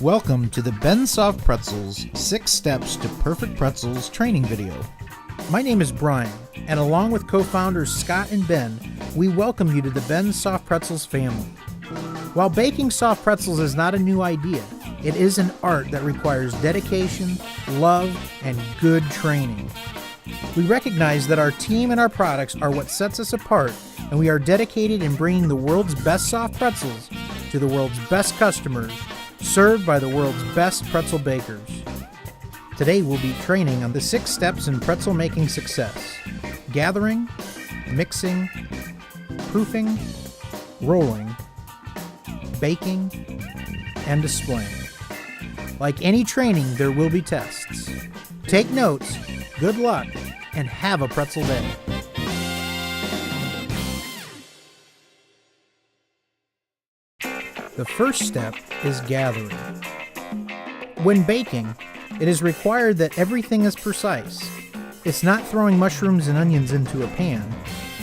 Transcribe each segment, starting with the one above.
Welcome to the Ben Soft Pretzels 6 Steps to Perfect Pretzels training video. My name is Brian, and along with co-founders Scott and Ben, we welcome you to the Ben Soft Pretzels family. While baking soft pretzels is not a new idea, it is an art that requires dedication, love, and good training. We recognize that our team and our products are what sets us apart, and we are dedicated in bringing the world's best soft pretzels to the world's best customers, served by the world's best pretzel bakers. Today we'll be training on the 6 steps in pretzel making success: gathering, mixing, proofing, rolling, baking, and displaying. Like any training, there will be tests. Take notes, good luck, and have a pretzel day. The first step is gathering. When baking, it is required that everything is precise. It's not throwing mushrooms and onions into a pan.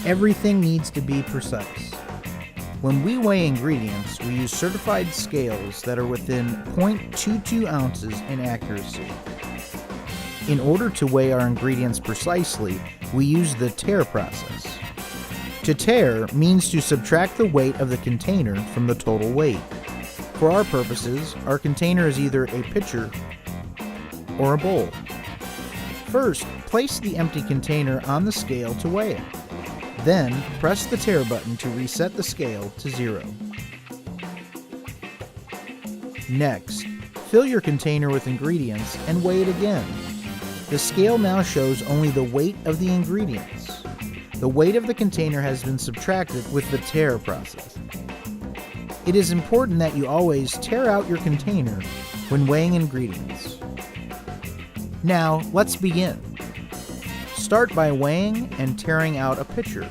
Everything needs to be precise. When we weigh ingredients, we use certified scales that are within 0.22 ounces in accuracy. In order to weigh our ingredients precisely, we use the tare process. To tare means to subtract the weight of the container from the total weight. For our purposes, our container is either a pitcher or a bowl. First, place the empty container on the scale to weigh it. Then, press the tare button to reset the scale to 0. Next, fill your container with ingredients and weigh it again. The scale now shows only the weight of the ingredients. The weight of the container has been subtracted with the tare process. It is important that you always tare out your container when weighing ingredients. Now, let's begin. Start by weighing and tearing out a pitcher.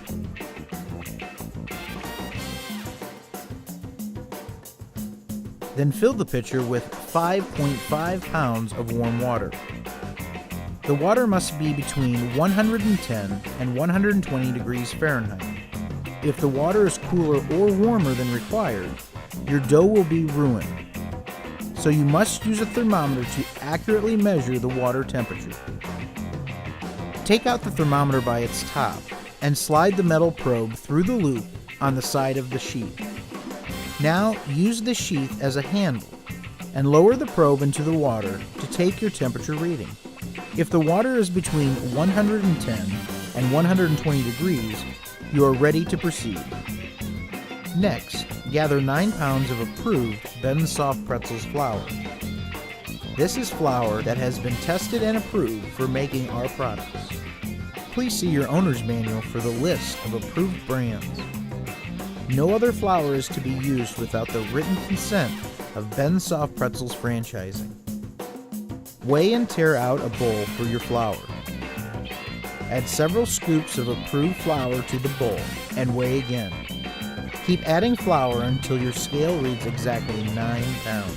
Then fill the pitcher with 5.5 pounds of warm water. The water must be between 110 and 120 degrees Fahrenheit. If the water is cooler or warmer than required, your dough will be ruined. So you must use a thermometer to accurately measure the water temperature. Take out the thermometer by its top and slide the metal probe through the loop on the side of the sheath. Now use the sheath as a handle and lower the probe into the water to take your temperature reading. If the water is between 110 and 120 degrees, you are ready to proceed. Next, gather 9 pounds of approved Ben Soft Pretzels flour. This is flour that has been tested and approved for making our products. Please see your owner's manual for the list of approved brands. No other flour is to be used without the written consent of Ben Soft Pretzels franchising. Weigh and tare out a bowl for your flour. Add several scoops of approved flour to the bowl and weigh again. Keep adding flour until your scale reads exactly 9 pounds.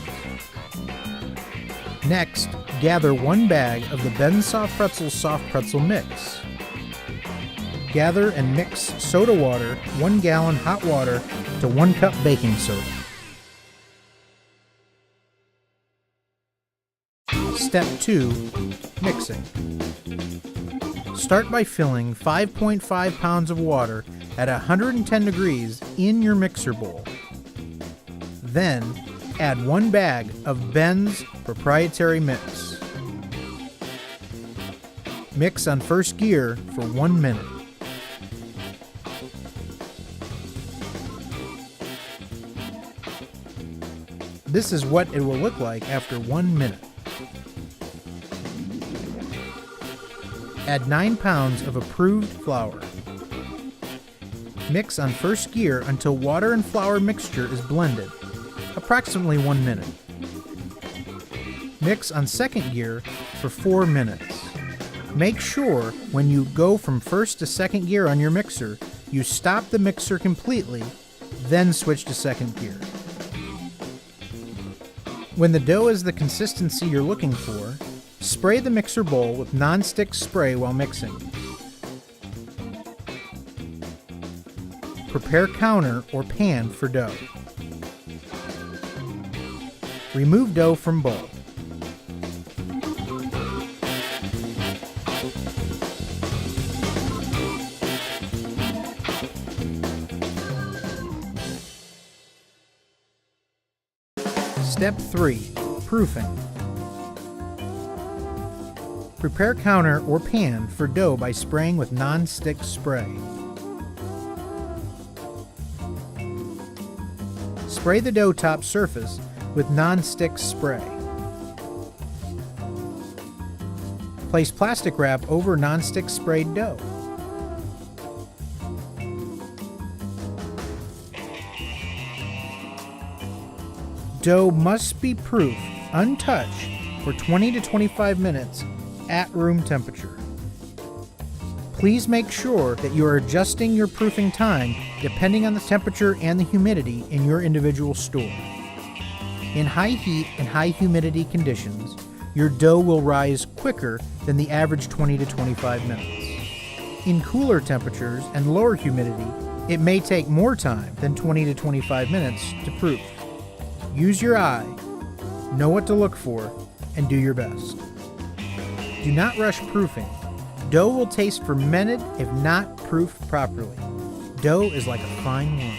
Next, gather 1 bag of the Ben Soft Pretzels soft pretzel mix. Gather and mix soda water, 1 gallon hot water to 1 cup baking soda. Step 2. Mixing. Start by filling 5.5 pounds of water at 110 degrees in your mixer bowl. Then, add 1 bag of Ben's proprietary mix. Mix on first gear for 1 minute. This is what it will look like after 1 minute. Add 9 pounds of approved flour. Mix on first gear until water and flour mixture is blended, approximately 1 minute. Mix on second gear for 4 minutes. Make sure when you go from first to second gear on your mixer, you stop the mixer completely, then switch to second gear. When the dough is the consistency you're looking for, spray the mixer bowl with non-stick spray while mixing. Prepare counter or pan for dough. Remove dough from bowl. Step 3. Proofing. Prepare counter or pan for dough by spraying with non-stick spray. Spray the dough top surface with non-stick spray. Place plastic wrap over non-stick sprayed dough. Dough must be proofed, untouched, for 20 to 25 minutes at room temperature. Please make sure that you are adjusting your proofing time depending on the temperature and the humidity in your individual store. In high heat and high humidity conditions, your dough will rise quicker than the average 20 to 25 minutes. In cooler temperatures and lower humidity, it may take more time than 20 to 25 minutes to proof. Use your eye, know what to look for, and do your best. Do not rush proofing. Dough will taste fermented if not proofed properly. Dough is like a fine wine.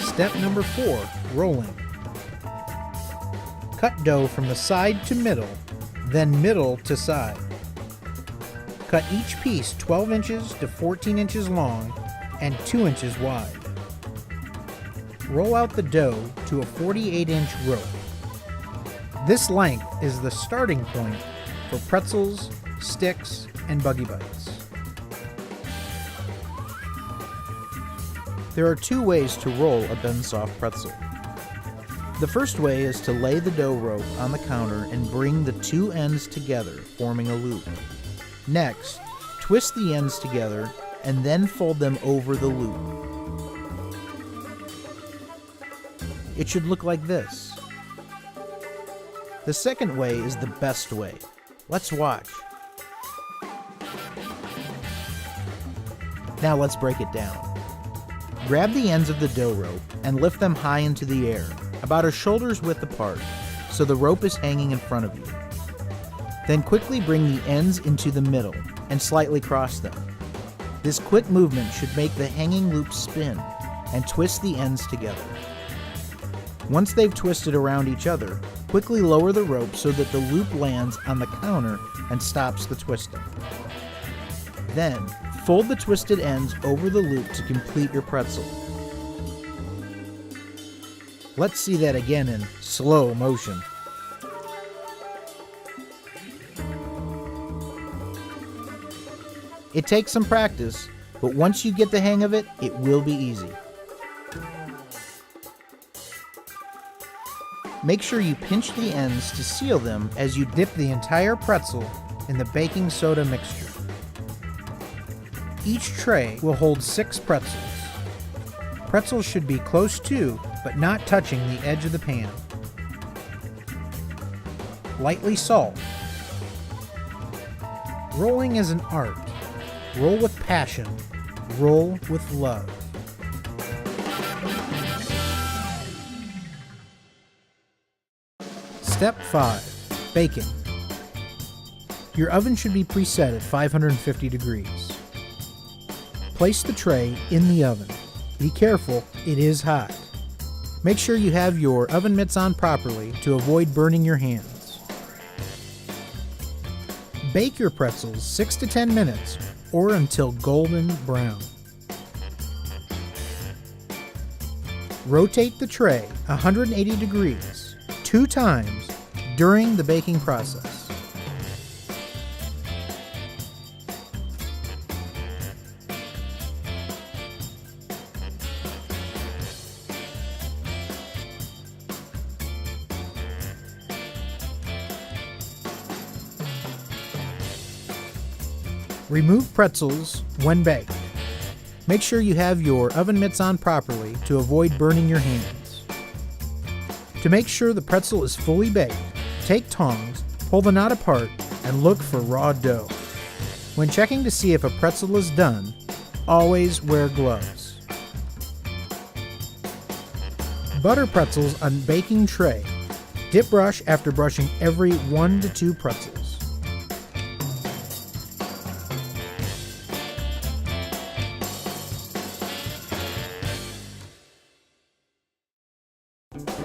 Step number 4, rolling. Cut dough from the side to middle, then middle to side. Cut each piece 12 inches to 14 inches long and 2 inches wide. Roll out the dough to a 48-inch rope. This length is the starting point for pretzels, sticks, and buggy bites. There are 2 ways to roll a bend soft pretzel. The first way is to lay the dough rope on the counter and bring the 2 ends together, forming a loop. Next, twist the ends together and then fold them over the loop. It should look like this. The second way is the best way. Let's watch. Now let's break it down. Grab the ends of the dough rope and lift them high into the air, about a shoulder's width apart, so the rope is hanging in front of you. Then quickly bring the ends into the middle and slightly cross them. This quick movement should make the hanging loop spin and twist the ends together. Once they've twisted around each other, quickly lower the rope so that the loop lands on the counter and stops the twisting. Then, fold the twisted ends over the loop to complete your pretzel. Let's see that again in slow motion. It takes some practice, but once you get the hang of it, it will be easy. Make sure you pinch the ends to seal them as you dip the entire pretzel in the baking soda mixture. Each tray will hold 6 pretzels. Pretzels should be close to, but not touching the edge of the pan. Lightly salt. Rolling is an art. Roll with passion. Roll with love. Step 5. Baking. Your oven should be preset at 550 degrees. Place the tray in the oven. Be careful, it is hot. Make sure you have your oven mitts on properly to avoid burning your hands. Bake your pretzels 6 to 10 minutes or until golden brown. Rotate the tray 180 degrees 2 times during the baking process. Remove pretzels when baked. Make sure you have your oven mitts on properly to avoid burning your hands. To make sure the pretzel is fully baked, take tongs, pull the knot apart, and look for raw dough. When checking to see if a pretzel is done, always wear gloves. Butter pretzels on baking tray. Dip brush after brushing every 1 to 2 pretzels.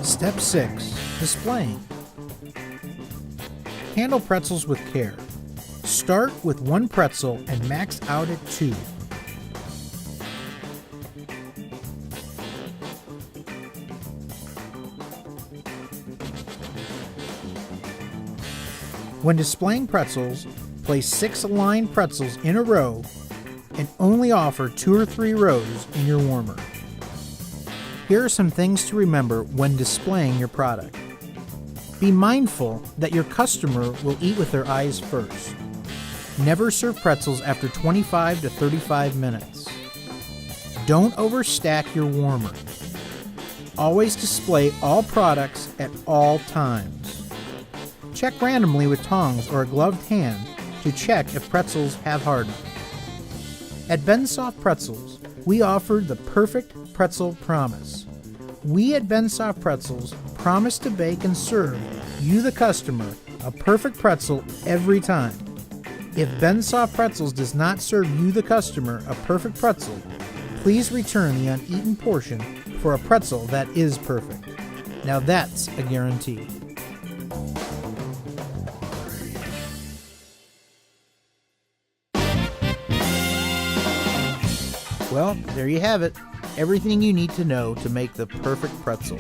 Step 6. Displaying. Handle pretzels with care. Start with 1 pretzel and max out at 2. When displaying pretzels, place 6 aligned pretzels in a row and only offer 2 or 3 rows in your warmer. Here are some things to remember when displaying your product. Be mindful that your customer will eat with their eyes first. Never serve pretzels after 25 to 35 minutes. Don't overstack your warmer. Always display all products at all times. Check randomly with tongs or a gloved hand to check if pretzels have hardened. At Bensoft Pretzels, we offer the perfect pretzel promise. We at Bensoft Pretzels promise to bake and serve you, the customer, a perfect pretzel every time. If Bensoft Pretzels does not serve you, the customer, a perfect pretzel, please return the uneaten portion for a pretzel that is perfect. Now that's a guarantee. Well, there you have it. Everything you need to know to make the perfect pretzel.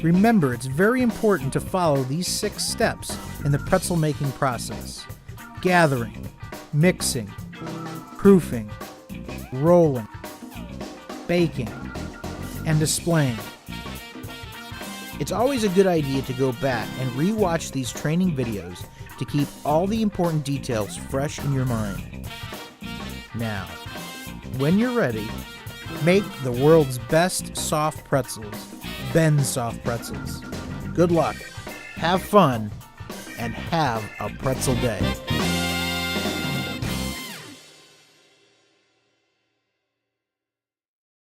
Remember, it's very important to follow these 6 steps in the pretzel making process: gathering, mixing, proofing, rolling, baking, and displaying. It's always a good idea to go back and re-watch these training videos to keep all the important details fresh in your mind. Now, when you're ready, make the world's best soft pretzels, Bensoft Pretzels. Good luck, have fun, and have a pretzel day.